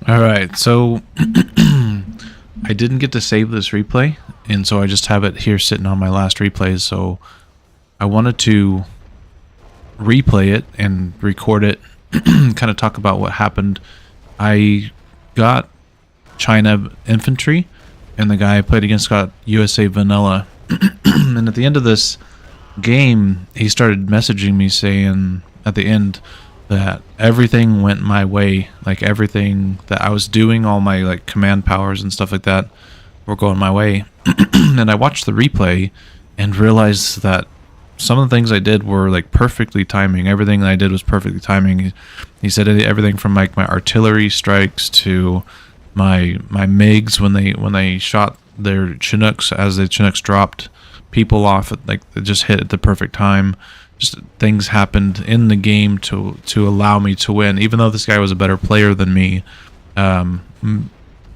All right, so I didn't get to save this replay, and so I just have it here sitting on my last replays. So I wanted to replay it and record it, kind of talk about what happened. I got China infantry, and the guy I played against got USA vanilla. And at the end of this game, he started messaging me saying at the end that everything went my way, like everything that I was doing, all my like command powers and stuff like that were going my way. And I watched the replay and realized that some of the things I did were like perfectly timing. Everything that I did was perfectly timing. He said everything from like my artillery strikes to my MiGs when they shot their Chinooks, as the Chinooks dropped people off, like it just hit at the perfect time. Just things happened in the game to allow me to win, even though this guy was a better player than me.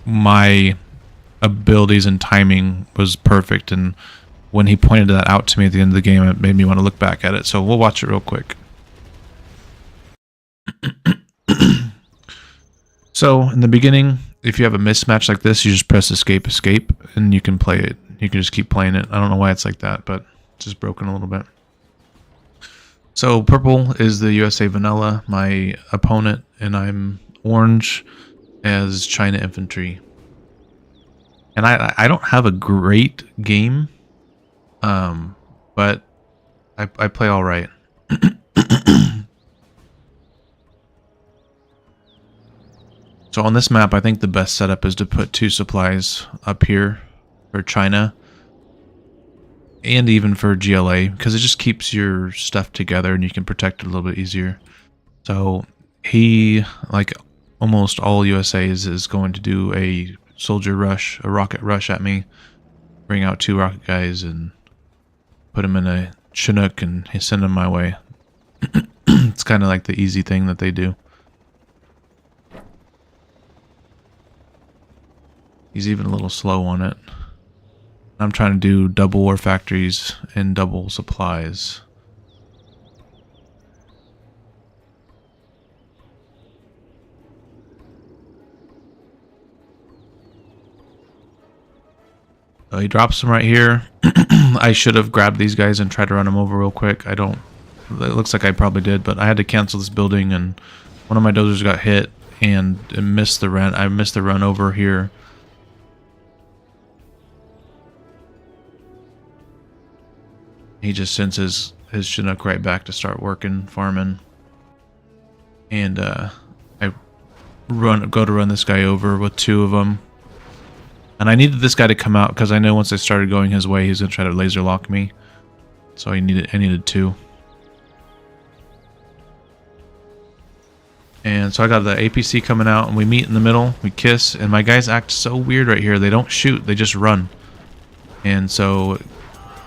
My abilities and timing was perfect, and when he pointed that out to me at the end of the game, it made me want to look back at it. So we'll watch it real quick. So in the beginning, if you have a mismatch like this, you just press escape, and you can play it. You can just keep playing it. I don't know why it's like that, but it's just broken a little bit. So purple is the USA vanilla, my opponent, and I'm orange as China infantry. And I don't have a great game, but I play all right. So on this map, I think the best setup is to put 2 supplies up here for China and even for GLA, because it just keeps your stuff together and you can protect it a little bit easier. So he, like almost all USAs, is going to do a soldier rush, a rocket rush at me, bring out 2 rocket guys and put them in a Chinook and send them my way. It's kind of like the easy thing that they do. He's even a little slow on it. I'm trying to do double war factories and double supplies. So he drops them right here. I should have grabbed these guys and tried to run them over real quick. It looks like I probably did, but I had to cancel this building, and one of my dozers got hit and it missed the run. I missed the run over here. He just sends his Chinook right back to start working, farming. And I go to run this guy over with 2 of them. And I needed this guy to come out because I know once I started going his way, he's going to try to laser lock me. So I needed 2. And so I got the APC coming out, and we meet in the middle. We kiss, and my guys act so weird right here. They don't shoot, they just run. And so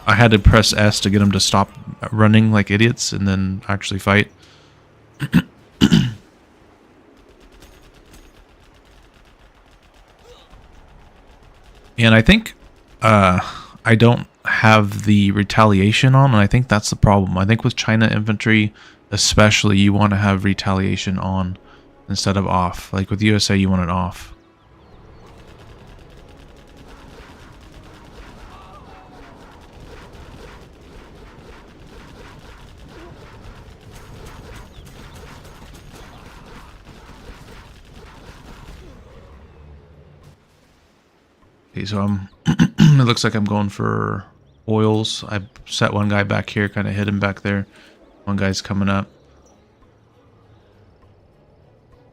I had to press S to get them to stop running like idiots and then actually fight. And I think I don't have the retaliation on, and I think that's the problem. I think with China infantry especially, you want to have retaliation on instead of off. Like with USA, you want it off. Okay, so it looks like I'm going for oils. I set one guy back here, kind of hid him back there. One guy's coming up.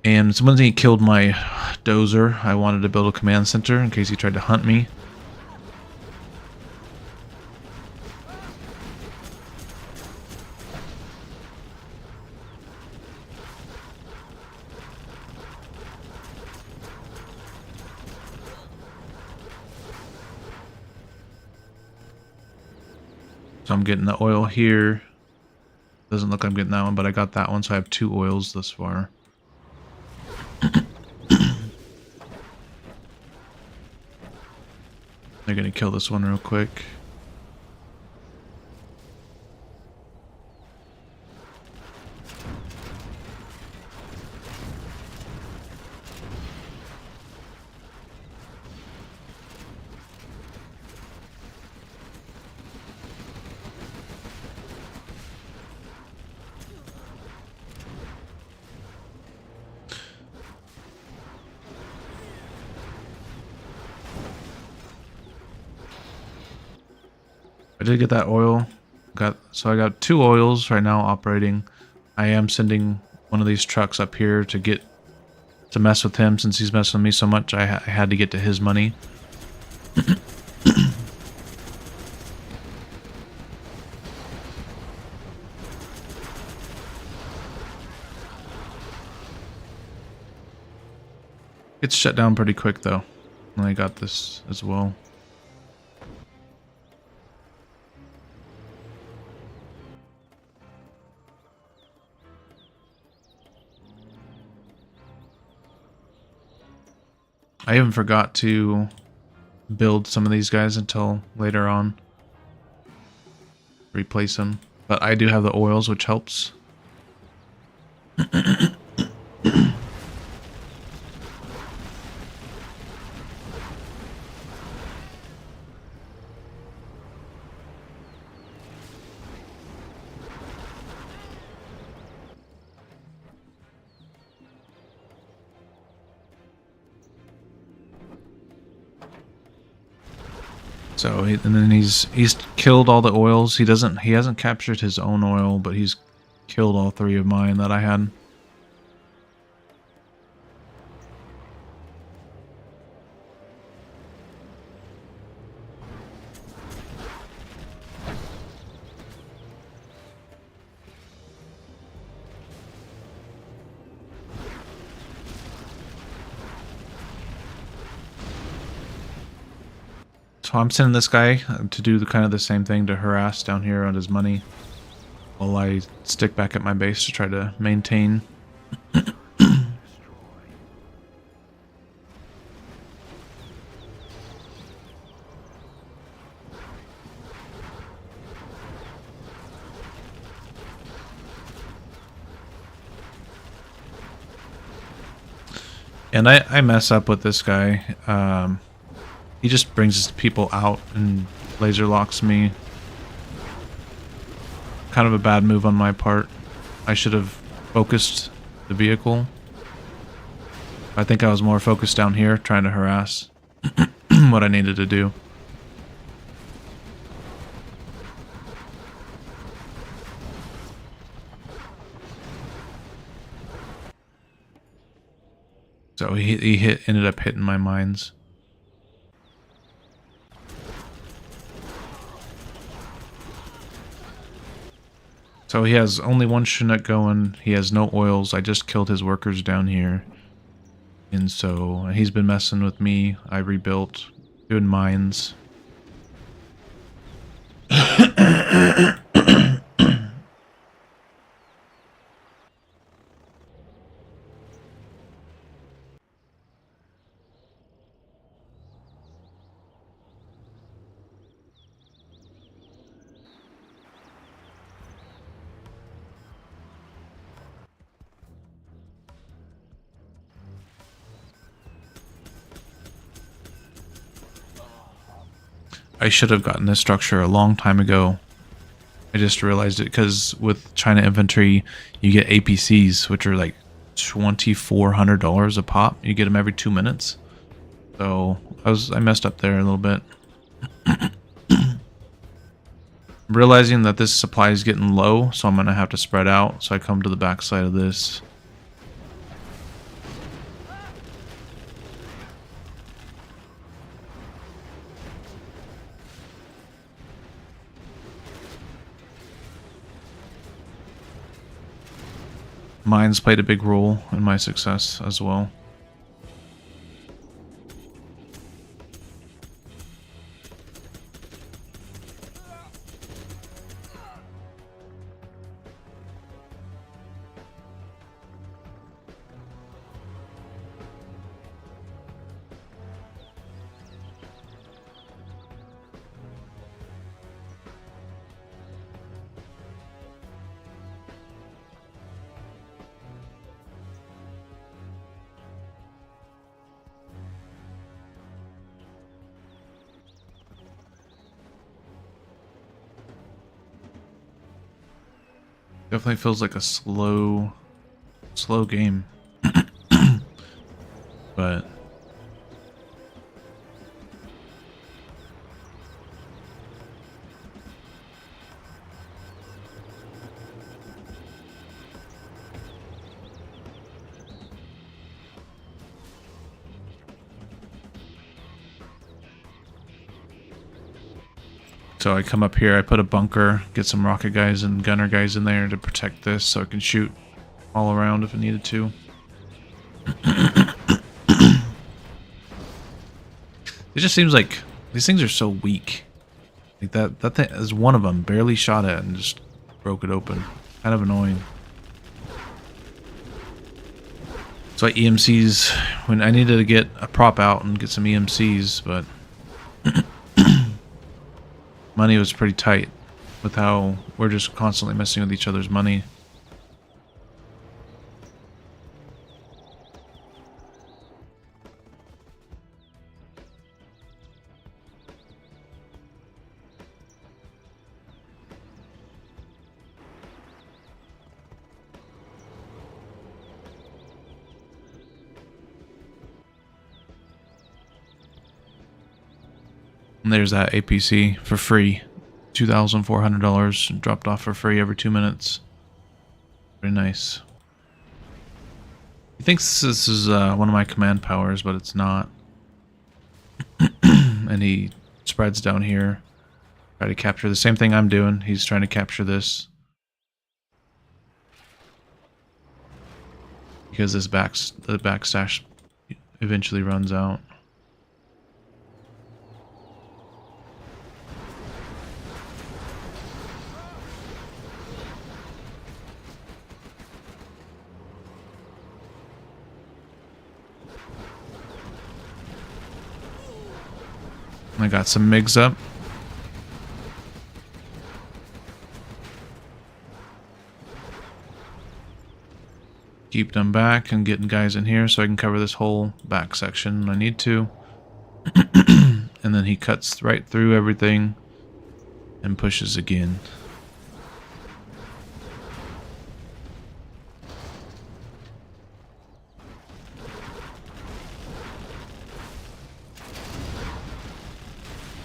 And once he killed my dozer, I wanted to build a command center in case he tried to hunt me. So I'm getting the oil here. Doesn't look like I'm getting that one, but I got that one, so I have 2 oils thus far. They're gonna kill this one real quick. did get that oil. So I got 2 oils right now operating. I am sending one of these trucks up here to mess with him since he's messing with me so much. I had to get to his money. It's shut down pretty quick though. And I got this as well. I even forgot to build some of these guys until later on. Replace them. But I do have the oils, which helps. So and then he's killed all the oils. He hasn't captured his own oil, but he's killed all 3 of mine that I had. So I'm sending this guy to do kind of the same thing, to harass down here on his money, while I stick back at my base to try to maintain. And I mess up with this guy. He just brings his people out and laser locks me. Kind of a bad move on my part. I should have focused the vehicle. I think I was more focused down here trying to harass what I needed to do. So he ended up hitting my mines. So he has only 1 Chinook going. He has no oils. I just killed his workers down here. And so he's been messing with me. I rebuilt, doing mines. I should have gotten this structure a long time ago. I just realized it because with China infantry, you get APCs, which are like $2,400 a pop. You get them every 2 minutes. So I messed up there a little bit. Realizing that this supply is getting low, so I'm gonna have to spread out. So I come to the back side of this. Mines played a big role in my success as well. Definitely feels like a slow game. But So I come up here, I put a bunker, get some rocket guys and gunner guys in there to protect this so I can shoot all around if I needed to. It just seems like these things are so weak. Like that thing is one of them, barely shot at and just broke it open. Kind of annoying. So I EMCs when I needed to get a prop out and get some EMCs, but money was pretty tight with how we're just constantly messing with each other's money. And there's that APC for free. $2,400 dropped off for free every 2 minutes. Very nice. He thinks this is one of my command powers, but it's not. And he spreads down here. Try to capture the same thing I'm doing. He's trying to capture this. Because the backstash eventually runs out. I got some MiGs up. Keep them back and getting guys in here so I can cover this whole back section when I need to. And then he cuts right through everything and pushes again.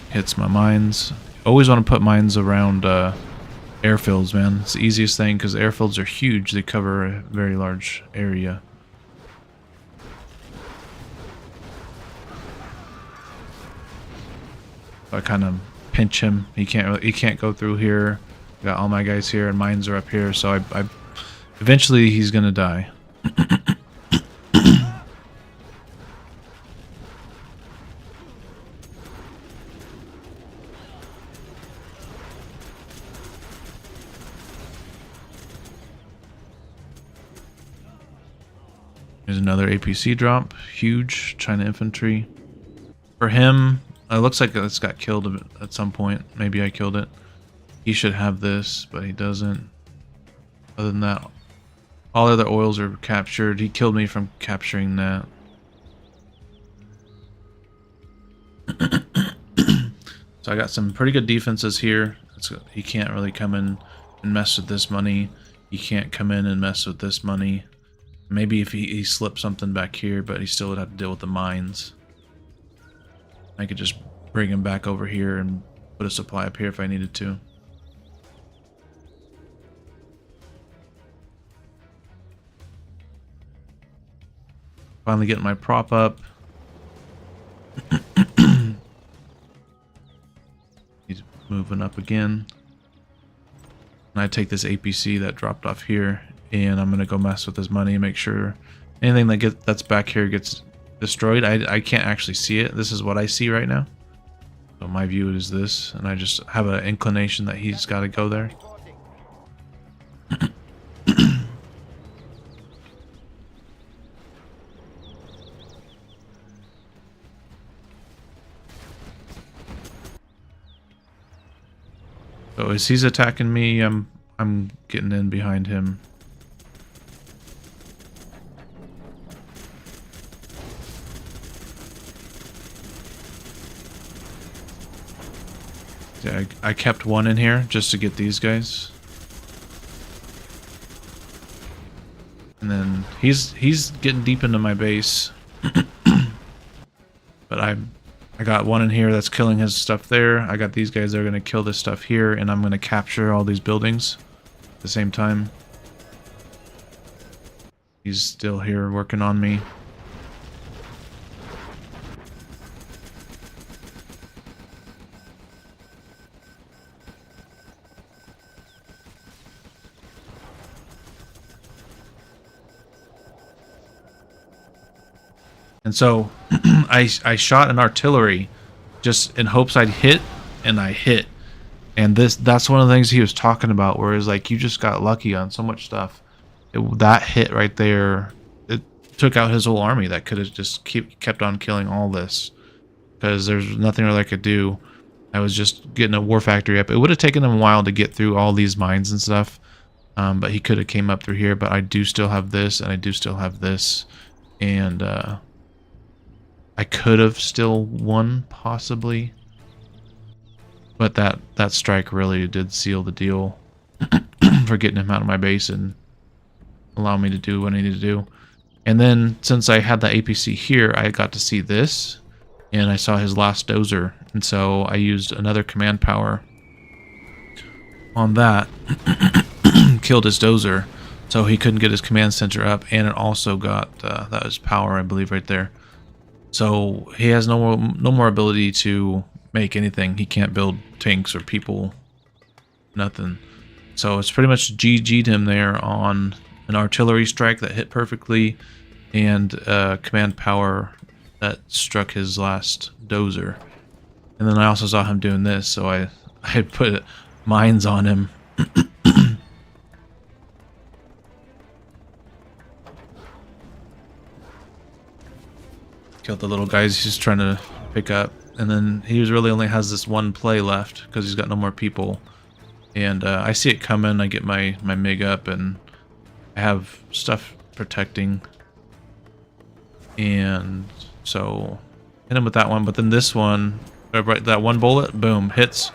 Hits my mines. Always want to put mines around airfields, man. It's the easiest thing because airfields are huge. They cover a very large area. I kind of pinch him. He can't go through here. Got all my guys here and mines are up here, so I eventually he's gonna die. There's another APC drop. Huge. China infantry. For him, it looks like it's got killed at some point. Maybe I killed it. He should have this, but he doesn't. Other than that, all other oils are captured. He killed me from capturing that. So I got some pretty good defenses here. He can't really come in and mess with this money. He can't come in and mess with this money. Maybe if he slipped something back here, but he still would have to deal with the mines. I could just bring him back over here and put a supply up here if I needed to. Finally getting my prop up. He's moving up again. And I take this APC that dropped off here, and I'm gonna go mess with his money and make sure anything that's back here gets destroyed. I can't actually see it. This is what I see right now. So my view is this, and I just have an inclination that he's got to go there. So as he's attacking me, I'm getting in behind him. Yeah, I kept one in here just to get these guys. And then he's getting deep into my base. But I got one in here that's killing his stuff there. I got these guys that are going to kill this stuff here, and I'm going to capture all these buildings at the same time. He's still here working on me. And so I shot an artillery just in hopes I'd hit, and I hit. And that's one of the things he was talking about, where it's like you just got lucky on so much stuff. That hit right there, it took out his whole army that could have just kept on killing all this, because there's nothing really I could do. I was just getting a war factory up. It would have taken him a while to get through all these mines and stuff, but he could have came up through here. But I do still have this, and I do still have this, and I could have still won possibly, but that strike really did seal the deal for getting him out of my base and allow me to do what I needed to do. And then since I had the APC here, I got to see this, and I saw his last dozer, and so I used another command power on that, killed his dozer, so he couldn't get his command center up, and it also got that was power, I believe, right there. So he has no more ability to make anything. He can't build tanks or people, nothing. So it's pretty much GG'd him there on an artillery strike that hit perfectly, and command power that struck his last dozer. And then I also saw him doing this, so I had put mines on him. Killed the little guys he's trying to pick up, and then he really only has this one play left because he's got no more people. And I see it coming. I get my MiG up, and I have stuff protecting, and so hit him with that one. But then this one, right, that one bullet, boom, hits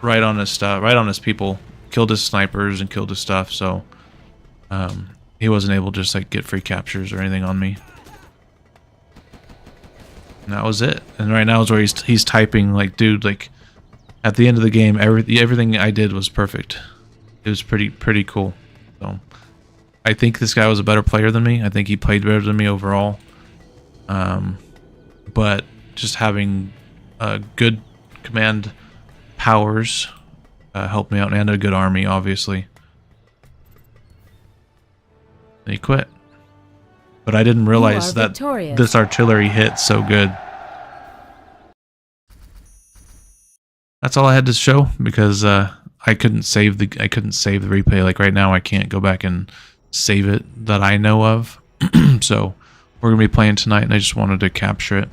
right on his stuff, right on his people, killed his snipers and killed his stuff. So he wasn't able to just like get free captures or anything on me. And that was it. And right now is where he's typing like, dude, like at the end of the game, everything I did was perfect. It was pretty cool. So I think this guy was a better player than me. I think he played better than me overall. But just having good command powers helped me out, and a good army, obviously. And he quit. But I didn't realize that this artillery hit so good. That's all I had to show, because I couldn't save the replay. Like right now, I can't go back and save it that I know of. So we're gonna be playing tonight, and I just wanted to capture it.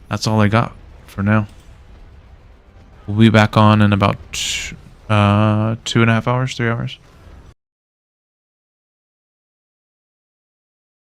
That's all I got for now. We'll be back on in about 2.5 hours, 3 hours.